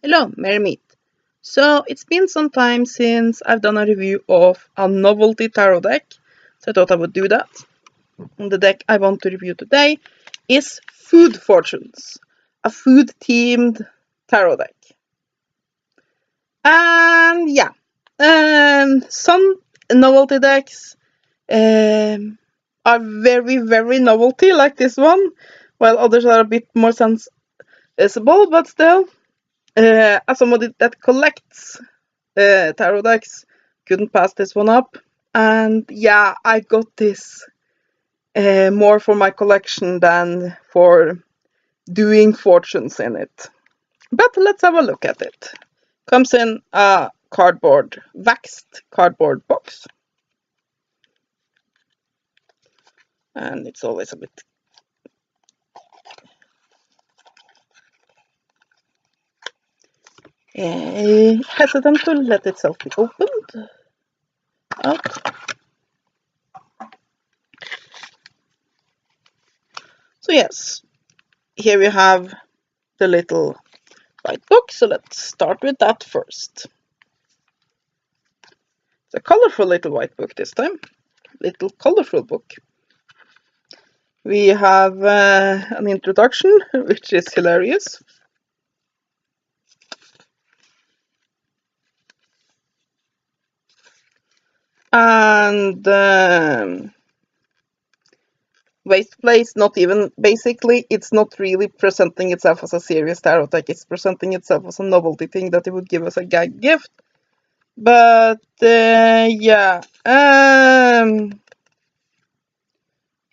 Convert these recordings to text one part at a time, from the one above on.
Hello, Merry Meet. So it's been some time since I've done a review of a novelty tarot deck, so I thought I would do that. And the deck I want to review today is Food Fortunes, a food-themed tarot deck. And yeah, some novelty decks are very, very novelty, like this one, while others are a bit more sensible, but still. As somebody that collects tarot decks, couldn't pass this one up. And yeah, I got this more for my collection than for doing fortunes in it. But let's have a look at it. Comes in a waxed cardboard box. And it's always a bit hesitant to let itself be opened out. So yes, here we have the little white book, so let's start with that first. It's a colorful little white book this time. Little colorful book. We have an introduction, which is hilarious. And Waste Place, not even, basically, it's not really presenting itself as a serious tarot deck. It's presenting itself as a novelty thing that it would give us a gag gift. But yeah,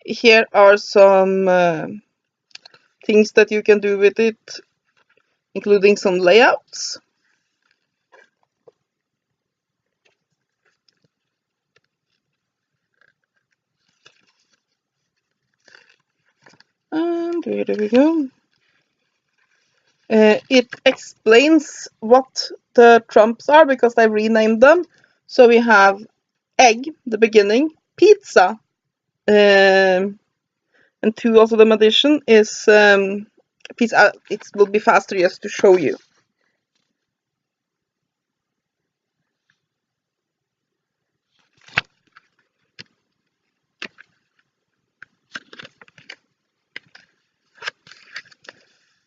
here are some things that you can do with it, including some layouts. And here we go. It explains what the trumps are because I renamed them. So we have egg, the beginning, pizza, and two of them addition is pizza. It will be faster just to show you.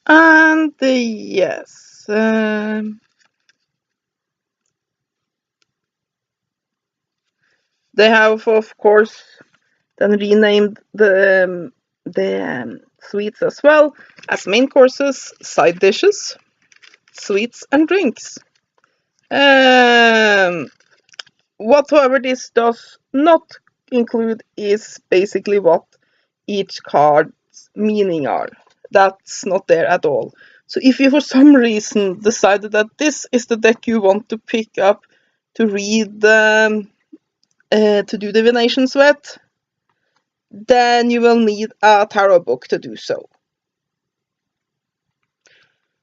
And yes, they have, of course, then renamed the sweets as well as main courses, side dishes, sweets, and drinks. Whatsoever this does not include is basically what each card's meaning are. That's not there at all. So if you for some reason decided that this is the deck you want to pick up to read, to do divinations with, then you will need a tarot book to do so.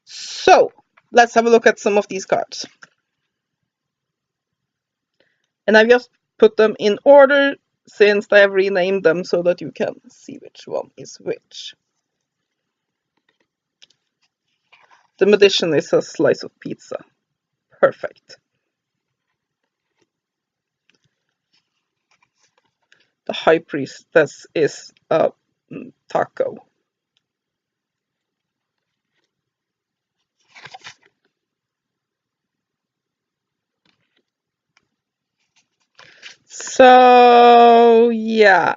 So let's have a look at some of these cards. And I've just put them in order since I have renamed them so that you can see which one is which. The magician is a slice of pizza. Perfect. The high priestess is a taco. So yeah,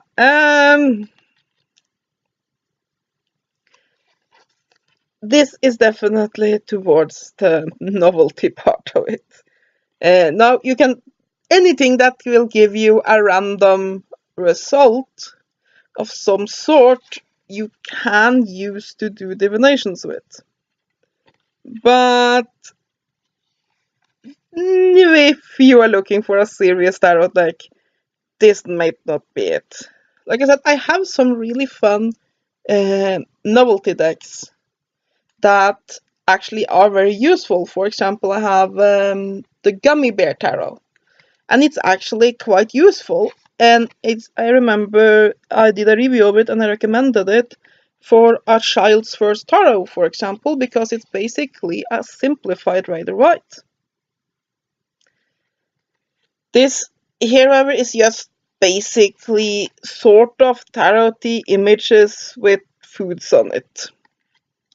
this is definitely towards the novelty part of it. Now you can, anything that will give you a random result of some sort, you can use to do divinations with. But if you are looking for a serious tarot deck, this might not be it. Like I said, I have some really fun novelty decks that actually are very useful. For example, I have the Gummy Bear Tarot, and it's actually quite useful. And I remember I did a review of it and I recommended it for a child's first tarot, for example, because it's basically a simplified Rider-Waite. This here, however, is just basically sort of tarot-y images with foods on it.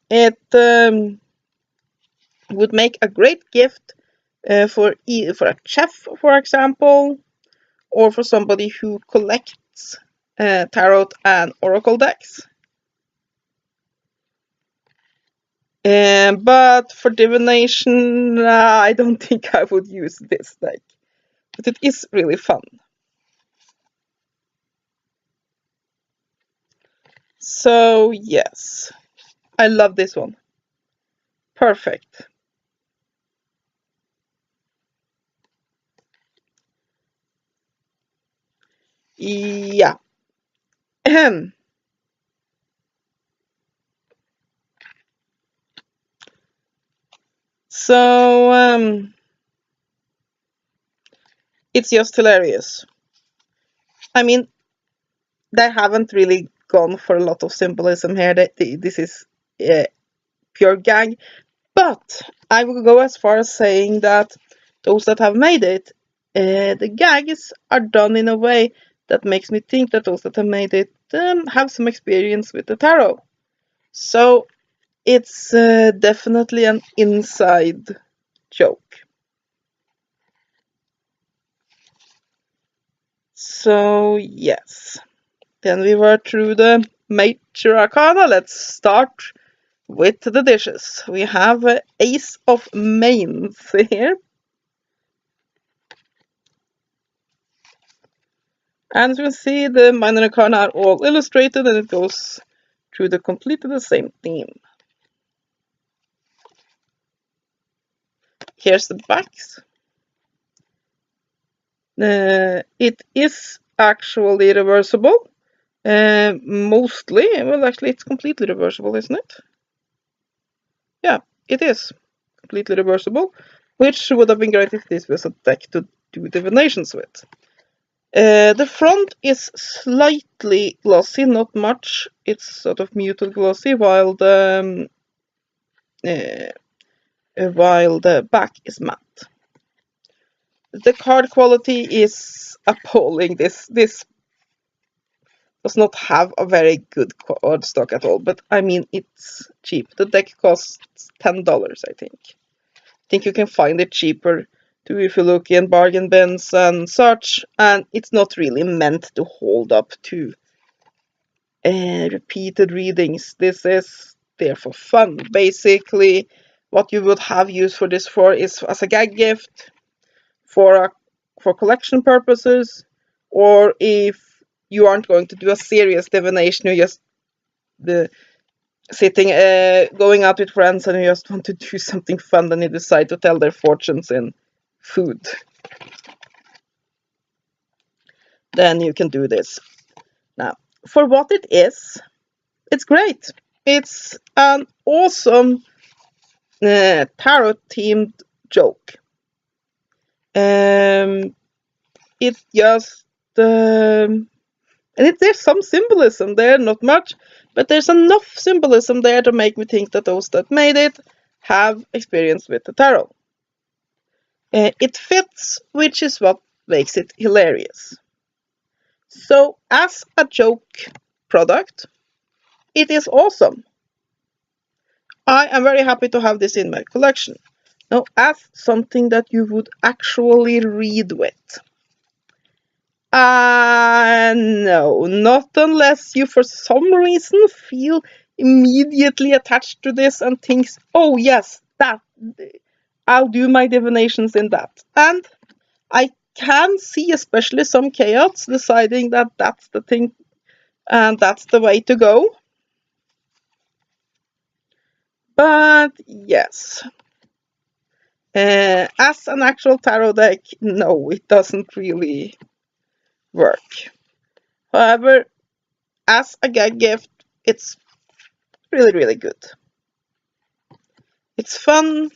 It would make a great gift for a chef, for example, or for somebody who collects tarot and oracle decks. But for divination, I don't think I would use this deck. But it is really fun. So, yes. I love this one. Perfect. Yeah. Ahem. So, it's just hilarious. I mean, they haven't really gone for a lot of symbolism here. This is pure gag. But I will go as far as saying that those that have made it, the gags are done in a way that makes me think that those that have made it have some experience with the tarot. So it's definitely an inside joke. So yes, then we were through the major arcana. Let's start with the dishes. We have Ace of Mains here. And as you can see, the minor arcana are all illustrated and it goes through completely the same theme. Here's the backs. It is actually reversible. Mostly, well, actually, it's completely reversible, isn't it? Yeah, it is completely reversible, which would have been great if this was a deck to do divinations with. The front is slightly glossy, not much. It's sort of muted glossy, while the back is matte. The card quality is appalling. This does not have a very good card stock at all, but I mean, it's cheap. The deck costs $10, I think. I think you can find it cheaper too if you look in bargain bins and such, and it's not really meant to hold up to repeated readings. This is there for fun. Basically, what you would have use for this for is as a gag gift, for collection purposes, or if you aren't going to do a serious divination, you're just sitting, going out with friends, and you just want to do something fun, then you decide to tell their fortunes in food. Then you can do this. Now, for what it is, it's great. It's an awesome tarot-themed joke. It's just and there's some symbolism there, not much, but there's enough symbolism there to make me think that those that made it have experience with the tarot. It fits, which is what makes it hilarious. So, as a joke product, it is awesome. I am very happy to have this in my collection. Now, as something that you would actually read with, no, not unless you for some reason feel immediately attached to this and thinks, oh yes, that, I'll do my divinations in that. And I can see especially some chaos deciding that that's the thing and that's the way to go. But yes, as an actual tarot deck, no, it doesn't really work. However, as a gag gift, it's really, really good. It's fun,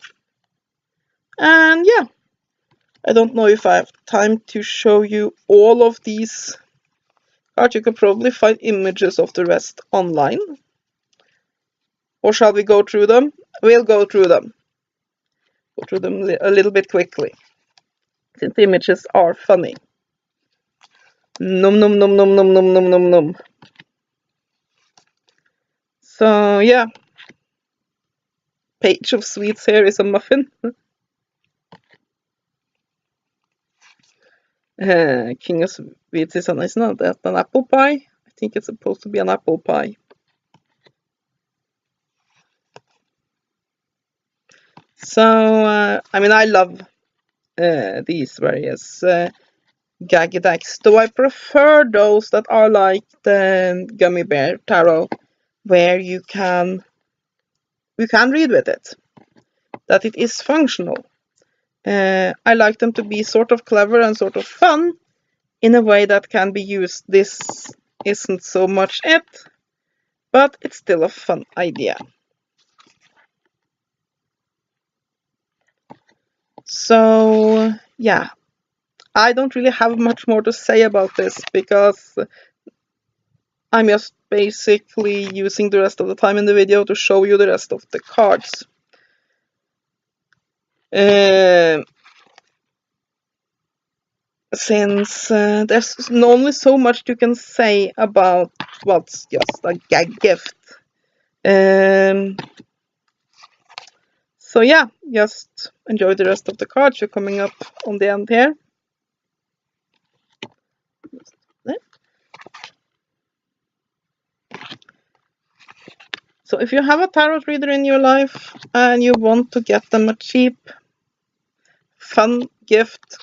and yeah, I don't know if I have time to show you all of these cards. You can probably find images of the rest online. or shall we go through them? We'll go through them. Go through them a little bit quickly, since the images are funny. Nom nom nom nom nom nom nom nom nom. So yeah, page of sweets here is a muffin. King of sweets is not that an apple pie? I think it's supposed to be an apple pie. So I mean, I love these various gag decks, though I prefer those that are like the gummy bear tarot, where you can read with it, that it is functional. I like them to be sort of clever and sort of fun in a way that can be used. This isn't so much it, but it's still a fun idea. So yeah, I don't really have much more to say about this because I'm just basically using the rest of the time in the video to show you the rest of the cards. Since there's only so much you can say about what's just a gag gift. So yeah, just enjoy the rest of the cards. You're coming up on the end here. So if you have a tarot reader in your life and you want to get them a cheap, fun gift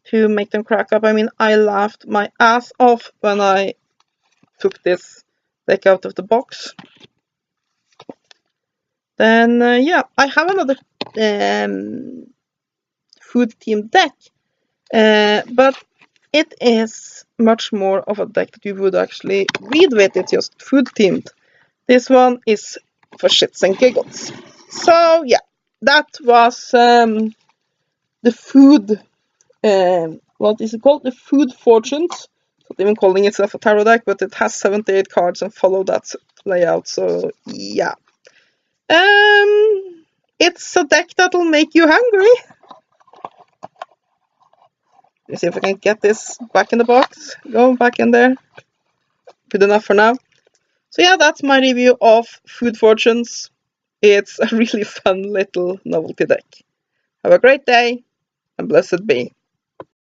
to make them crack up, I mean, I laughed my ass off when I took this deck out of the box. Then yeah, I have another food themed deck, but it is much more of a deck that you would actually read with. It's just food themed. This one is for shits and giggles. So yeah, that was the food. What is it called? The Food Fortunes. Not even calling itself a tarot deck, but it has 78 cards and follow that layout. So yeah, it's a deck that'll make you hungry. Let's see if I can get this back in the box. Go back in there. Good enough for now. So yeah, that's my review of Food Fortunes. It's a really fun little novelty deck. Have a great day, and blessed be.